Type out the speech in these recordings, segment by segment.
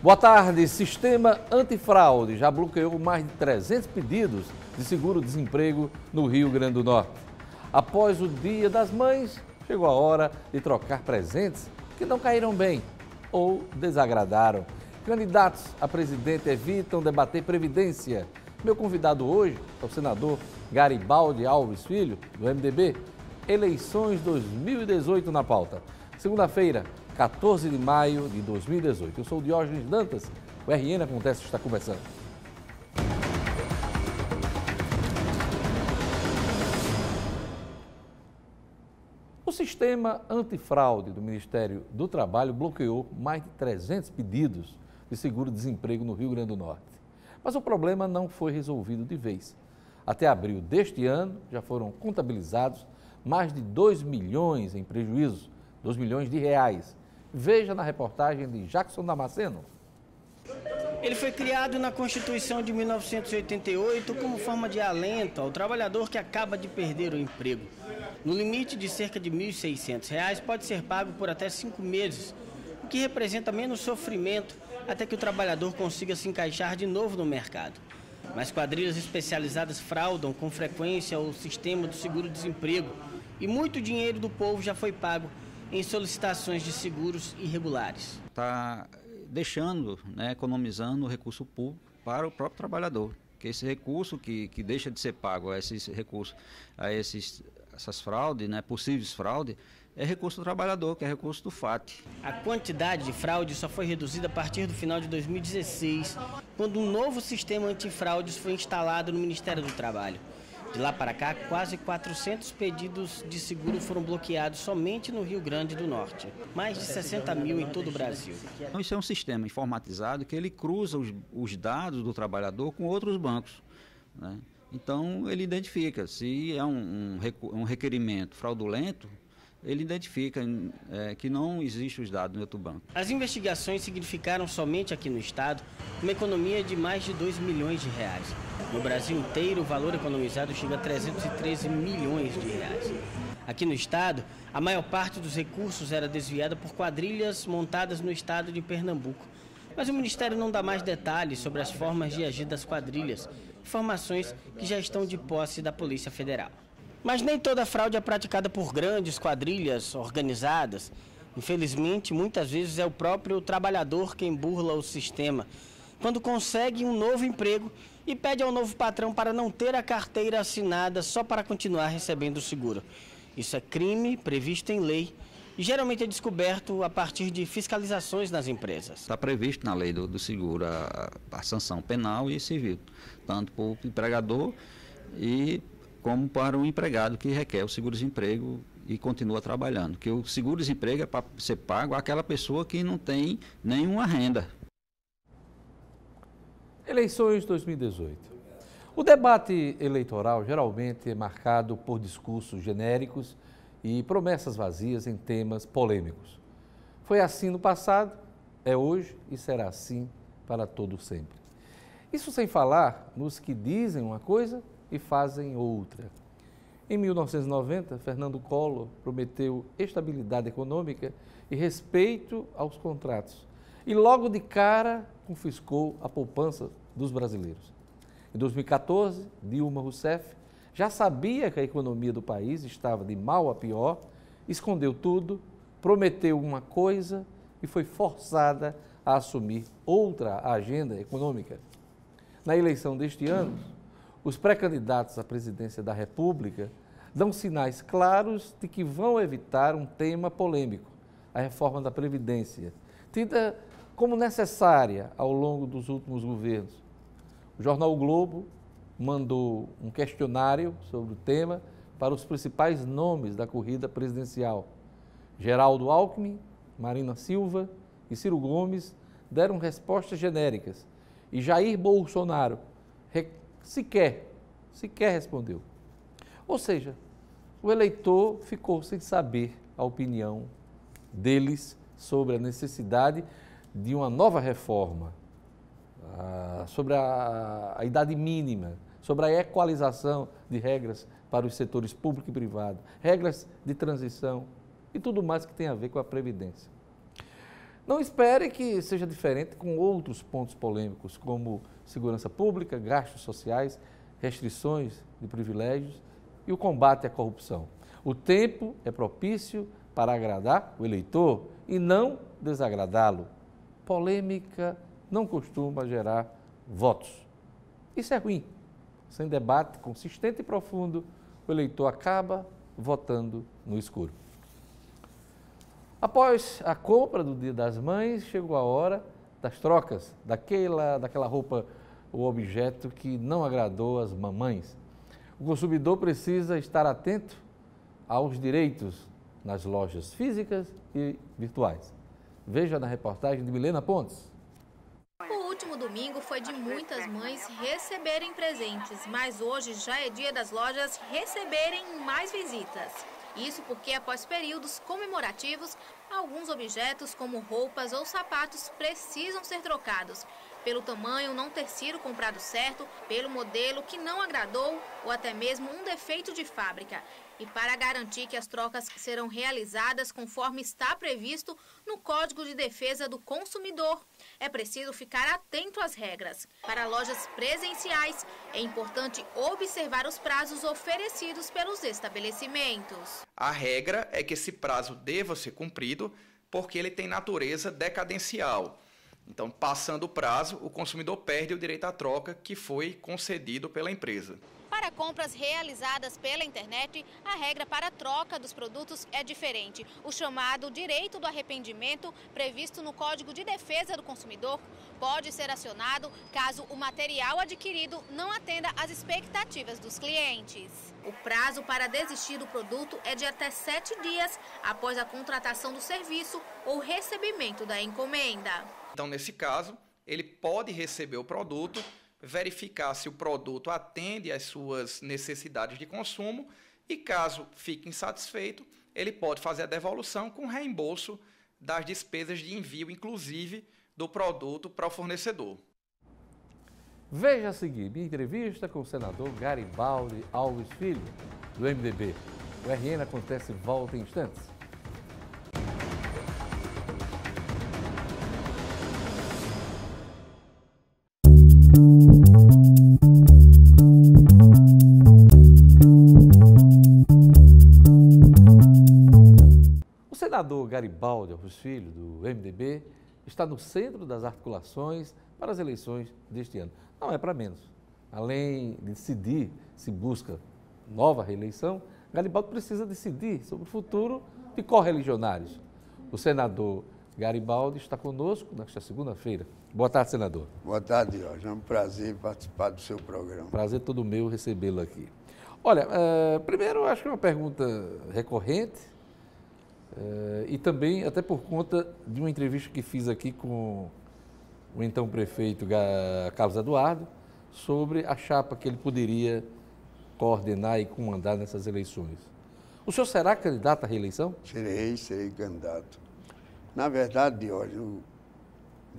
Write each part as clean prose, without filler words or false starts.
Boa tarde. Sistema antifraude já bloqueou mais de 300 pedidos de seguro-desemprego no Rio Grande do Norte. Após o Dia das Mães, chegou a hora de trocar presentes que não caíram bem ou desagradaram. Candidatos a presidente evitam debater previdência. Meu convidado hoje é o senador Garibaldi Alves Filho, do MDB. Eleições 2018 na pauta. Segunda-feira, 14 de maio de 2018. Eu sou o Diógenes Dantas. O RN Acontece está começando. O sistema antifraude do Ministério do Trabalho bloqueou mais de 300 pedidos de seguro-desemprego no Rio Grande do Norte. Mas o problema não foi resolvido de vez. Até abril deste ano, já foram contabilizados mais de 2 milhões em prejuízos, 2 milhões de reais. Veja na reportagem de Jackson Damasceno. Ele foi criado na Constituição de 1988 como forma de alento ao trabalhador que acaba de perder o emprego. No limite de cerca de R$ 1.600, pode ser pago por até 5 meses, o que representa menos sofrimento até que o trabalhador consiga se encaixar de novo no mercado. Mas quadrilhas especializadas fraudam com frequência o sistema do seguro-desemprego e muito dinheiro do povo já foi pago em solicitações de seguros irregulares. Está deixando, economizando o recurso público para o próprio trabalhador. Que esse recurso que deixa de ser pago a esses recursos, essas fraudes, possíveis fraudes, é recurso do trabalhador, que é recurso do FAT. A quantidade de fraude só foi reduzida a partir do final de 2016, quando um novo sistema antifraudes foi instalado no Ministério do Trabalho. De lá para cá, quase 400 pedidos de seguro foram bloqueados somente no Rio Grande do Norte. Mais de 60 mil em todo o Brasil. Então, isso é um sistema informatizado que ele cruza os dados do trabalhador com outros bancos. Então, ele identifica se é um requerimento fraudulento, ele identifica que não existem os dados no outro banco. As investigações significaram somente aqui no estado uma economia de mais de 2 milhões de reais. No Brasil inteiro, o valor economizado chega a 313 milhões de reais. Aqui no estado, a maior parte dos recursos era desviada por quadrilhas montadas no estado de Pernambuco. Mas o Ministério não dá mais detalhes sobre as formas de agir das quadrilhas, informações que já estão de posse da Polícia Federal. Mas nem toda fraude é praticada por grandes quadrilhas organizadas. Infelizmente, muitas vezes é o próprio trabalhador quem burla o sistema, quando consegue um novo emprego e pede ao novo patrão para não ter a carteira assinada só para continuar recebendo o seguro. Isso é crime previsto em lei e geralmente é descoberto a partir de fiscalizações nas empresas. Está previsto na lei do seguro a sanção penal e civil, tanto para o empregador como para o empregado que requer o seguro-desemprego e continua trabalhando. Que o seguro-desemprego é para ser pago àquela pessoa que não tem nenhuma renda. Eleições 2018. O debate eleitoral geralmente é marcado por discursos genéricos e promessas vazias em temas polêmicos. Foi assim no passado, é hoje e será assim para todo sempre. Isso sem falar nos que dizem uma coisa e fazem outra. Em 1990, Fernando Collor prometeu estabilidade econômica e respeito aos contratos e logo de cara confiscou a poupança dos brasileiros. Em 2014, Dilma Rousseff já sabia que a economia do país estava de mal a pior, escondeu tudo, prometeu uma coisa e foi forçada a assumir outra agenda econômica. Na eleição deste ano, os pré-candidatos à presidência da República dão sinais claros de que vão evitar um tema polêmico, a reforma da Previdência, tida como necessária ao longo dos últimos governos. O jornal o Globo mandou um questionário sobre o tema para os principais nomes da corrida presidencial. Geraldo Alckmin, Marina Silva e Ciro Gomes deram respostas genéricas e Jair Bolsonaro sequer respondeu. Ou seja, o eleitor ficou sem saber a opinião deles sobre a necessidade de uma nova reforma, sobre a idade mínima, sobre a equalização de regras para os setores público e privado, regras de transição e tudo mais que tem a ver com a Previdência. Não espere que seja diferente com outros pontos polêmicos, como segurança pública, gastos sociais, restrições de privilégios e o combate à corrupção. O tempo é propício para agradar o eleitor e não desagradá-lo. Polêmica não costuma gerar votos. Isso é ruim. Sem debate consistente e profundo, o eleitor acaba votando no escuro. Após a compra do Dia das Mães, chegou a hora das trocas, daquela roupa ou objeto que não agradou às mamães. O consumidor precisa estar atento aos direitos nas lojas físicas e virtuais. Veja na reportagem de Milena Pontes. O último domingo foi de muitas mães receberem presentes, mas hoje já é dia das lojas receberem mais visitas. Isso porque, após períodos comemorativos, alguns objetos, como roupas ou sapatos, precisam ser trocados. Pelo tamanho não ter sido comprado certo, pelo modelo que não agradou ou até mesmo um defeito de fábrica. E para garantir que as trocas serão realizadas conforme está previsto no Código de Defesa do Consumidor, é preciso ficar atento às regras. Para lojas presenciais, é importante observar os prazos oferecidos pelos estabelecimentos. A regra é que esse prazo deva ser cumprido porque ele tem natureza decadencial. Então, passando o prazo, o consumidor perde o direito à troca que foi concedido pela empresa. Para compras realizadas pela internet, a regra para a troca dos produtos é diferente. O chamado direito do arrependimento, previsto no Código de Defesa do Consumidor, pode ser acionado caso o material adquirido não atenda às expectativas dos clientes. O prazo para desistir do produto é de até 7 dias após a contratação do serviço ou recebimento da encomenda. Então, nesse caso, ele pode receber o produto, verificar se o produto atende às suas necessidades de consumo e, caso fique insatisfeito, ele pode fazer a devolução com reembolso das despesas de envio, inclusive do produto para o fornecedor. Veja a seguir minha entrevista com o senador Garibaldi Alves Filho, do MDB. O RN Acontece volta em instantes. O senador Garibaldi Alves Filho, do MDB, está no centro das articulações para as eleições deste ano. Não é para menos. Além de decidir se busca nova reeleição, Garibaldi precisa decidir sobre o futuro de correligionários. O senador Garibaldi está conosco nesta segunda-feira. Boa tarde, senador. Boa tarde, Jorge. É um prazer participar do seu programa. Prazer todo meu recebê-lo aqui. Olha, primeiro, acho que é uma pergunta recorrente e também até por conta de uma entrevista que fiz aqui com o então prefeito Carlos Eduardo sobre a chapa que ele poderia coordenar e comandar nessas eleições. O senhor será candidato à reeleição? Serei candidato. Na verdade, Jorge,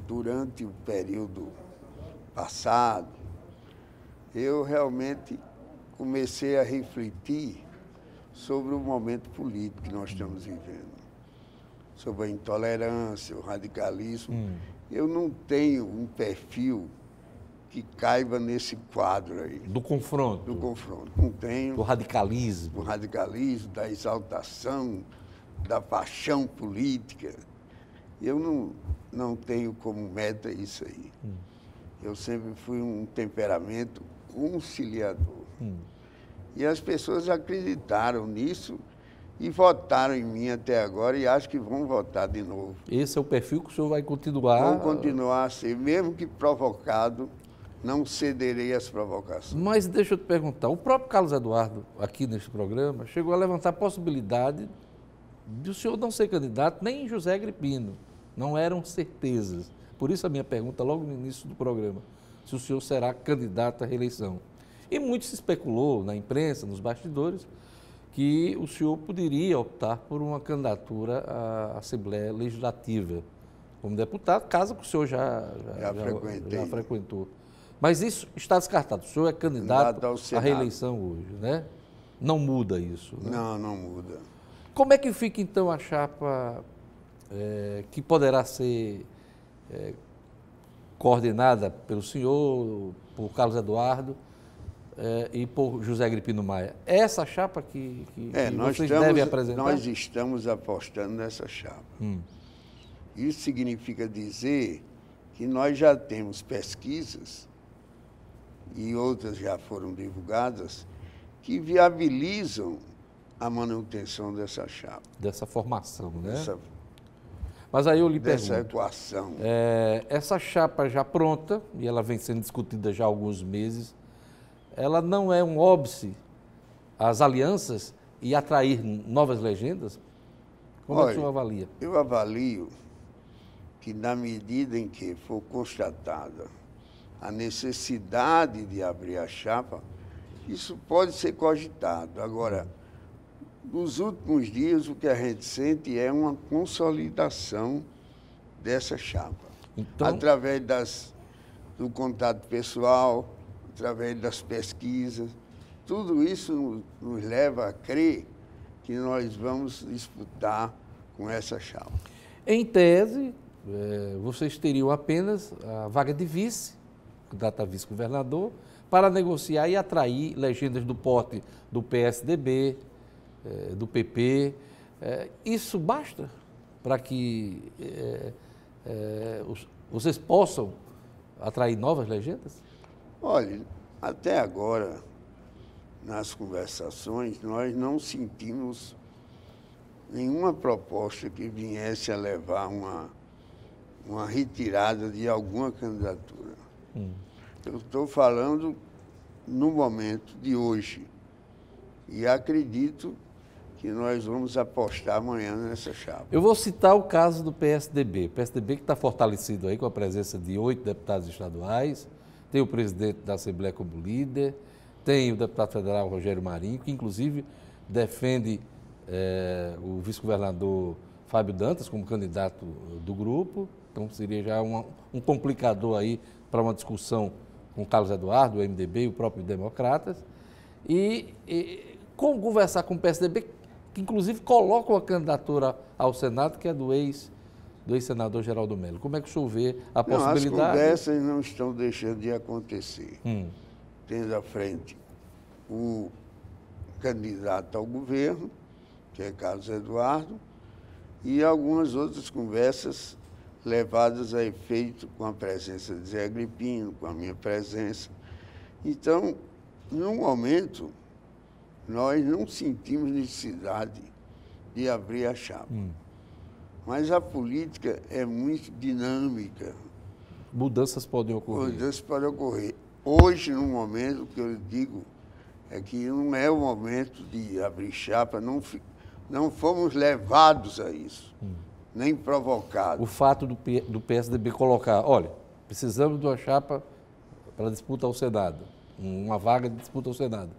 durante o período passado, eu realmente comecei a refletir sobre o momento político que nós estamos vivendo, sobre a intolerância, o radicalismo. Eu não tenho um perfil que caiba nesse quadro aí. Do confronto? Do confronto. Não tenho. Do radicalismo? Do radicalismo, da exaltação, da paixão política. Eu não tenho como meta isso aí. Eu sempre fui um temperamento conciliador. E as pessoas acreditaram nisso e votaram em mim até agora e acho que vão votar de novo. Esse é o perfil que o senhor vai continuar? Vou continuar a ser, mesmo que provocado, não cederei às provocações. Mas deixa eu te perguntar, o próprio Carlos Eduardo, aqui neste programa, chegou a levantar a possibilidade de o senhor não ser candidato nem em José Agripino. Não eram certezas. Por isso a minha pergunta logo no início do programa, se o senhor será candidato à reeleição. E muito se especulou na imprensa, nos bastidores, que o senhor poderia optar por uma candidatura à Assembleia Legislativa como deputado, caso que o senhor já frequentou. Mas isso está descartado. O senhor é candidato à reeleição hoje, né? Não muda isso, né? Não muda. Como é que fica, então, a chapa que poderá ser coordenada pelo senhor, por Carlos Eduardo e por José Agripino Maia. É essa chapa que vocês devem apresentar? Nós estamos apostando nessa chapa. Isso significa dizer que nós já temos pesquisas, e outras já foram divulgadas, que viabilizam a manutenção dessa chapa. Dessa formação, né? Mas aí eu lhe pergunto... Dessa equação. Essa chapa já pronta, e ela vem sendo discutida já há alguns meses, ela não é um óbice às alianças e atrair novas legendas? Como é que o senhor avalia? Eu avalio que, na medida em que for constatada a necessidade de abrir a chapa, isso pode ser cogitado. Agora, nos últimos dias, o que a gente sente é uma consolidação dessa chapa. Então, através do contato pessoal, através das pesquisas, tudo isso nos leva a crer que nós vamos disputar com essa chapa. Em tese, vocês teriam apenas a vaga de vice, candidato a vice-governador, para negociar e atrair legendas do porte do PSDB, do PP. Isso basta para que vocês possam atrair novas legendas? Olha, até agora, nas conversações, nós não sentimos nenhuma proposta que viesse a levar uma retirada de alguma candidatura. Eu estou falando no momento de hoje e acredito que nós vamos apostar amanhã nessa chapa. Eu vou citar o caso do PSDB. O PSDB que está fortalecido aí com a presença de 8 deputados estaduais, tem o presidente da Assembleia como líder, tem o deputado federal Rogério Marinho, que inclusive defende o vice-governador Fábio Dantas como candidato do grupo. Então seria já um complicador aí para uma discussão com o Carlos Eduardo, o MDB e o próprio Democratas. E como conversar com o PSDB, que inclusive coloca uma candidatura ao Senado, que é do ex-senador Geraldo Mello. Como é que o senhor vê a possibilidade? As conversas não estão deixando de acontecer. Tendo à frente o candidato ao governo, que é Carlos Eduardo, e algumas outras conversas levadas a efeito com a presença de Zé Agripino, com a minha presença. Então, no momento, nós não sentimos necessidade de abrir a chapa. Mas a política é muito dinâmica. Mudanças podem ocorrer. Mudanças podem ocorrer. Hoje, no momento, o que eu digo é que não é o momento de abrir chapa, não fomos levados a isso, nem provocados. O fato do PSDB colocar, olha, precisamos de uma chapa para disputa ao Senado, uma vaga de disputa ao Senado.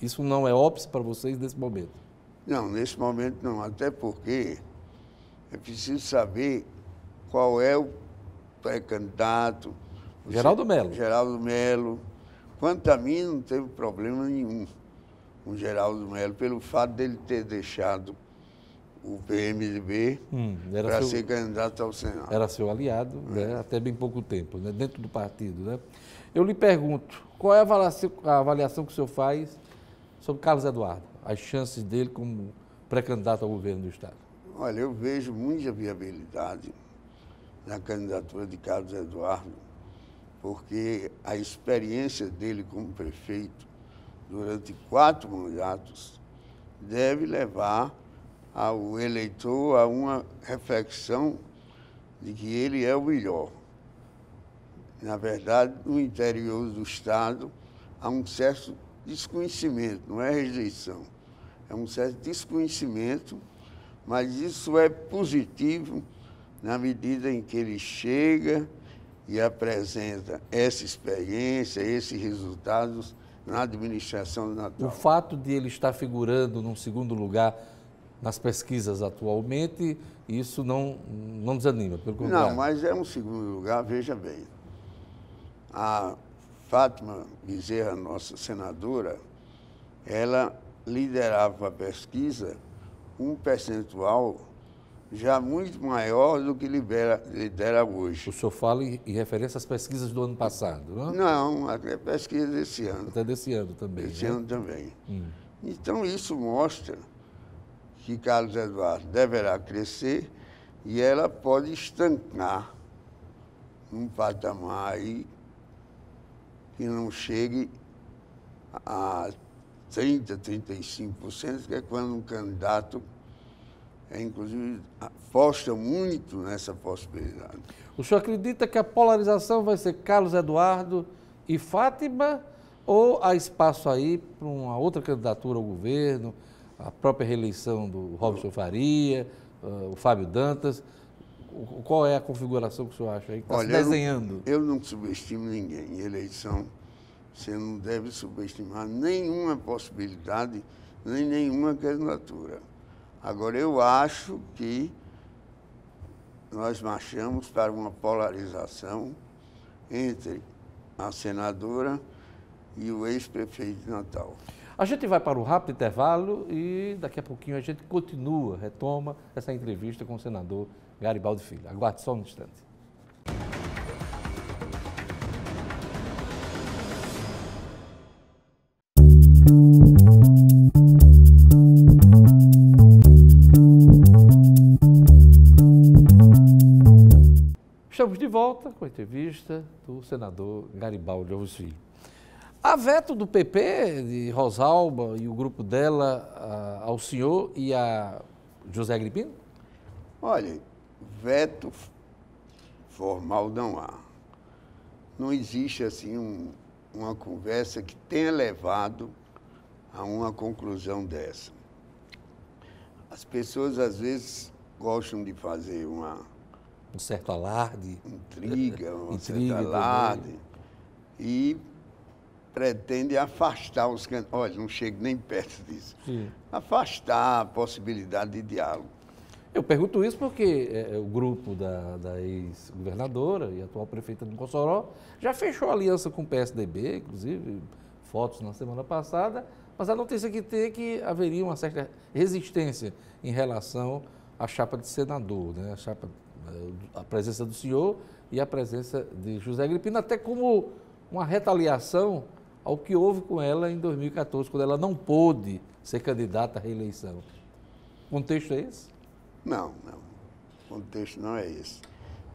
Isso não é óbice para vocês nesse momento? Não, nesse momento não, até porque é preciso saber qual é o pré-candidato. Geraldo Mello. Geraldo Mello. Quanto a mim, não teve problema nenhum com Geraldo Mello, pelo fato dele ter deixado o PMDB para ser candidato ao Senado. Era seu aliado, né, até bem pouco tempo, né, dentro do partido. Né? Eu lhe pergunto, qual é a avaliação que o senhor faz sobre Carlos Eduardo, as chances dele como pré-candidato ao governo do Estado? Olha, eu vejo muita viabilidade na candidatura de Carlos Eduardo, porque a experiência dele como prefeito durante 4 mandatos deve levar ao eleitor a uma reflexão de que ele é o melhor. Na verdade, no interior do Estado há um certo desconhecimento, não é rejeição, é um certo desconhecimento, mas isso é positivo na medida em que ele chega e apresenta essa experiência, esses resultados na administração do Natal. O fato de ele estar figurando num segundo lugar nas pesquisas atualmente, isso não desanima, pelo contrário. Não, mas é um segundo lugar, veja bem. A Fátima Bezerra, nossa senadora, ela liderava a pesquisa um percentual já muito maior do que lidera hoje. O senhor fala em referência às pesquisas do ano passado, não? Não, a pesquisa desse ano. Até desse ano também. Esse ano também. Hum. Então, isso mostra que Carlos Eduardo deverá crescer e ela pode estancar num patamar aí que não chegue a 30%, 35%, que é quando um candidato, inclusive, aposta muito nessa possibilidade. O senhor acredita que a polarização vai ser Carlos Eduardo e Fátima, ou há espaço aí para uma outra candidatura ao governo, a própria reeleição do Robson Faria, o Fábio Dantas? Qual é a configuração que o senhor acha aí que está se desenhando? Eu não subestimo ninguém. Em eleição, você não deve subestimar nenhuma possibilidade, nem nenhuma candidatura. Agora, eu acho que nós marchamos para uma polarização entre a senadora e o ex-prefeito de Natal. A gente vai para um rápido intervalo e daqui a pouquinho a gente continua, retoma essa entrevista com o senador Garibaldi Filho. Aguarde só um instante. Estamos de volta com a entrevista do senador Garibaldi Filho. Há veto do PP, de Rosalba e o grupo dela, ao senhor e a José Agripino? Olha, veto formal não há. Não existe assim uma conversa que tenha levado a uma conclusão dessa. As pessoas às vezes gostam de fazer um certo alarde, intriga, certo alarde e pretende afastar os candidatos. Olha, não chego nem perto disso. Sim. Afastar a possibilidade de diálogo. Eu pergunto isso porque o grupo da ex-governadora e atual prefeita de Mossoró já fechou aliança com o PSDB, inclusive fotos na semana passada, mas a notícia que tem é que haveria uma certa resistência em relação à chapa de senador, né? A presença do senhor e a presença de José Agripino, até como uma retaliação ao que houve com ela em 2014, quando ela não pôde ser candidata à reeleição. O contexto é esse? Não. O contexto não é esse.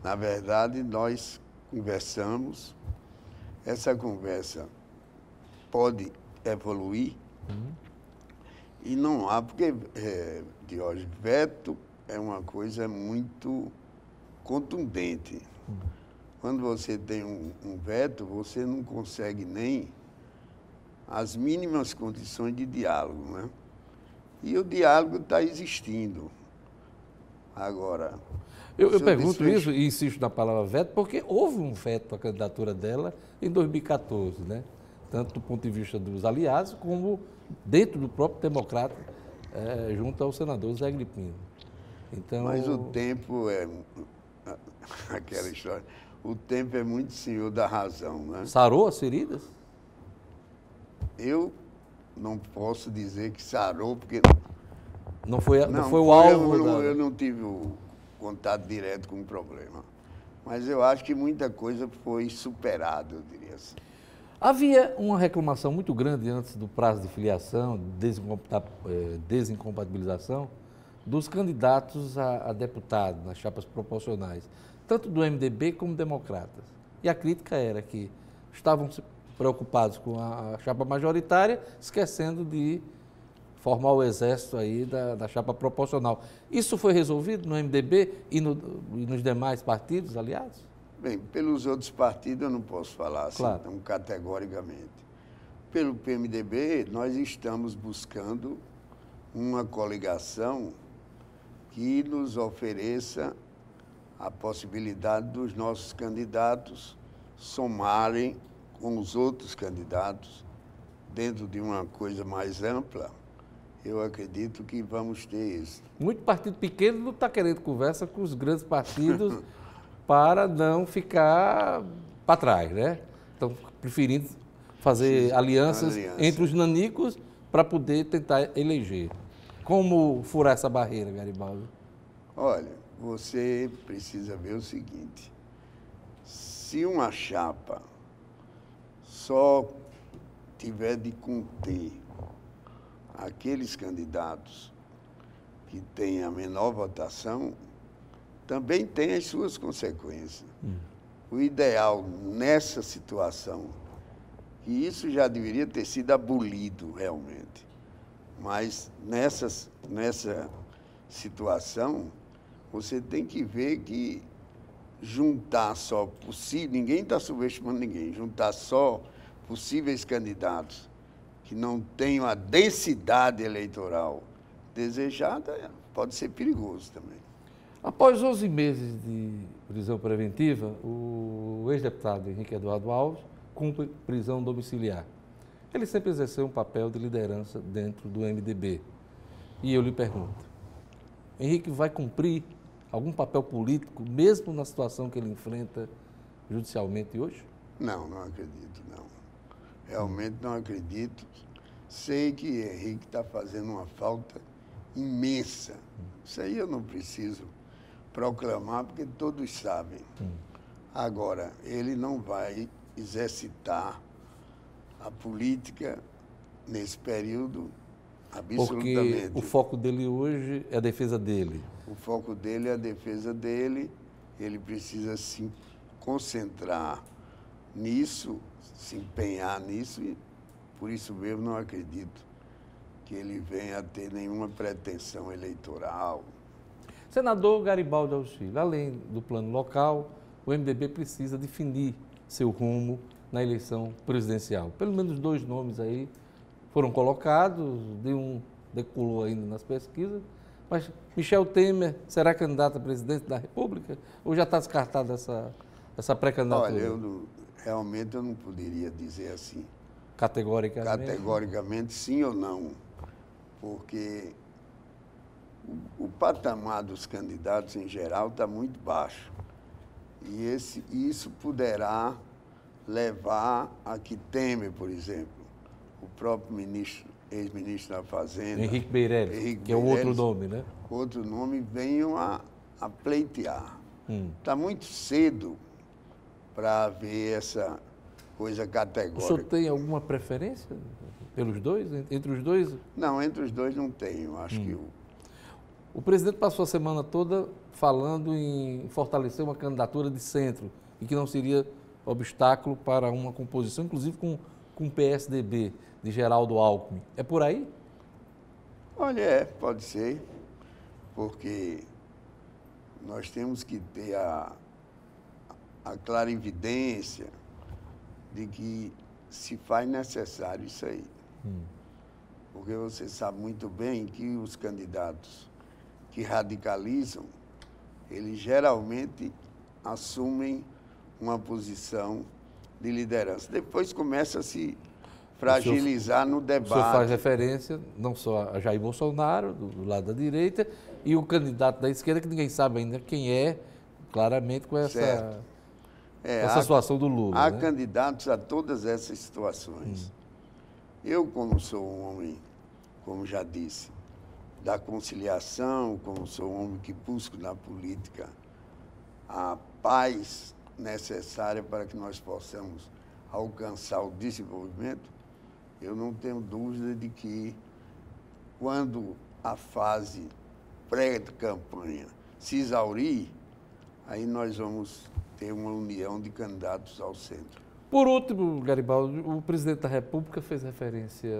Na verdade, nós conversamos, essa conversa pode evoluir e não há, porque, Diógenes, veto é uma coisa muito contundente. Quando você tem um veto, você não consegue nem as mínimas condições de diálogo, né? E o diálogo está existindo. Agora... Eu pergunto isso e insisto na palavra veto, porque houve um veto à candidatura dela em 2014, né? Tanto do ponto de vista dos aliados, como dentro do próprio Democrata, junto ao senador Zé Agripino. Então... Mas o tempo é... aquela história... O tempo é muito senhor da razão, né? Sarou as feridas? Eu não posso dizer que sarou, porque... Não foi o alvo eu não tive o contato direto com o problema. Mas eu acho que muita coisa foi superada, eu diria assim. Havia uma reclamação muito grande antes do prazo de filiação, desincompatibilização, dos candidatos a deputado nas chapas proporcionais, tanto do MDB como democratas. E a crítica era que estavam preocupados com a chapa majoritária, esquecendo de formar o exército aí da chapa proporcional. Isso foi resolvido no MDB e nos demais partidos aliados? Bem, pelos outros partidos eu não posso falar assim, claro, tão categoricamente. Pelo PMDB, nós estamos buscando uma coligação que nos ofereça a possibilidade dos nossos candidatos somarem com os outros candidatos dentro de uma coisa mais ampla. Eu acredito que vamos ter isso. Muito partido pequeno não está querendo conversa com os grandes partidos para não ficar para trás, né? Estão preferindo fazer alianças entre os nanicos para poder tentar eleger. Como furar essa barreira, Garibaldi? Olha, você precisa ver o seguinte, se uma chapa só tiver de conter aqueles candidatos que têm a menor votação, também tem as suas consequências. O ideal nessa situação, que isso já deveria ter sido abolido realmente, mas nessa situação, você tem que ver que juntar só possível, ninguém está subestimando ninguém, juntar só possíveis candidatos que não tenham a densidade eleitoral desejada, pode ser perigoso também. Após 11 meses de prisão preventiva, o ex-deputado Henrique Eduardo Alves cumpre prisão domiciliar. Ele sempre exerceu um papel de liderança dentro do MDB. E eu lhe pergunto, Henrique vai cumprir algum papel político, mesmo na situação que ele enfrenta judicialmente hoje? Não, não acredito, não. Realmente não acredito. Sei que Henrique está fazendo uma falta imensa. Isso aí eu não preciso proclamar, porque todos sabem. Agora, ele não vai exercitar a política nesse período absolutamente. Porque o foco dele hoje é a defesa dele. O foco dele é a defesa dele, ele precisa se concentrar nisso, se empenhar nisso, e por isso mesmo não acredito que ele venha a ter nenhuma pretensão eleitoral. Senador Garibaldi Alves Filho, além do plano local, o MDB precisa definir seu rumo na eleição presidencial. Pelo menos 2 nomes aí foram colocados, um decolou ainda nas pesquisas, mas Michel Temer será candidato a presidente da República ou já está descartada essa pré-candidatura? Olha, realmente eu não poderia dizer assim. Categoricamente? Categoricamente sim ou não, porque o patamar dos candidatos em geral está muito baixo. E isso poderá levar a que Temer, por exemplo, o próprio ex-ministro da Fazenda, Henrique Meirelles, que é o outro nome, né? Outro nome, venham a pleitear. Está muito cedo para haver essa coisa categórica. O senhor tem alguma preferência pelos dois? Entre os dois? Não, entre os dois não tenho. Acho que o presidente passou a semana toda falando em fortalecer uma candidatura de centro e que não seria obstáculo para uma composição, inclusive com o PSDB, de Geraldo Alckmin. É por aí? Olha, pode ser, porque nós temos que ter a clarividência de que se faz necessário isso aí. Porque você sabe muito bem que os candidatos que radicalizam, eles geralmente assumem uma posição de liderança. Depois começa a se fragilizar no debate. O senhor faz referência não só a Jair Bolsonaro, do lado da direita, e o candidato da esquerda, que ninguém sabe ainda quem é, claramente com essa situação do Lula. Há né? candidatos a todas essas situações. Eu, como sou um homem, como já disse, da conciliação, como sou um homem que busco na política a paz necessária para que nós possamos alcançar o desenvolvimento, eu não tenho dúvida de que, quando a fase pré-campanha se exaurir, aí nós vamos ter uma união de candidatos ao centro. Por último, Garibaldi, o presidente da República fez referência,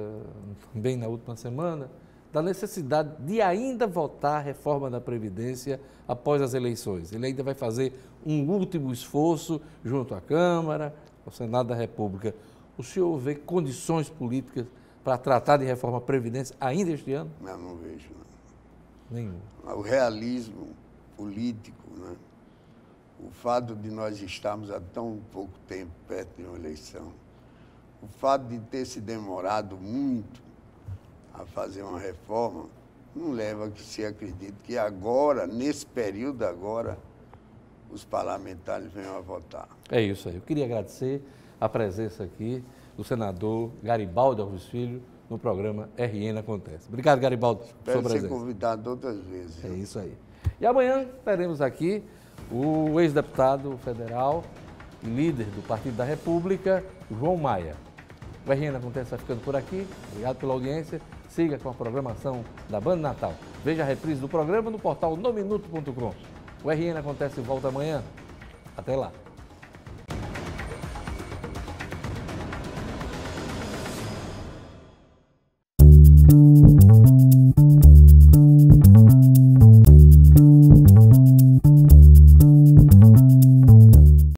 também na última semana, da necessidade de ainda votar a reforma da Previdência após as eleições. Ele ainda vai fazer um último esforço junto à Câmara, ao Senado da República. O senhor vê condições políticas para tratar de reforma da Previdência ainda este ano? Não vejo, não. Nenhum. O realismo político, né? O fato de nós estarmos há tão pouco tempo perto de uma eleição, o fato de ter se demorado muito a fazer uma reforma, não leva a que se acredite que agora, nesse período agora, os parlamentares venham a votar. É isso aí. Eu queria agradecer a presença aqui do senador Garibaldi Alves Filho. no programa RN Acontece. Obrigado, Garibaldo, por sua Espero ser presença. convidado outras vezes. É isso aí. E amanhã teremos aqui o ex-deputado federal e líder do Partido da República, João Maia. O RN Acontece vai ficando por aqui. Obrigado pela audiência. Siga com a programação da Banda Natal. Veja a reprise do programa no portal nominuto.com. O RN Acontece volta amanhã. Até lá.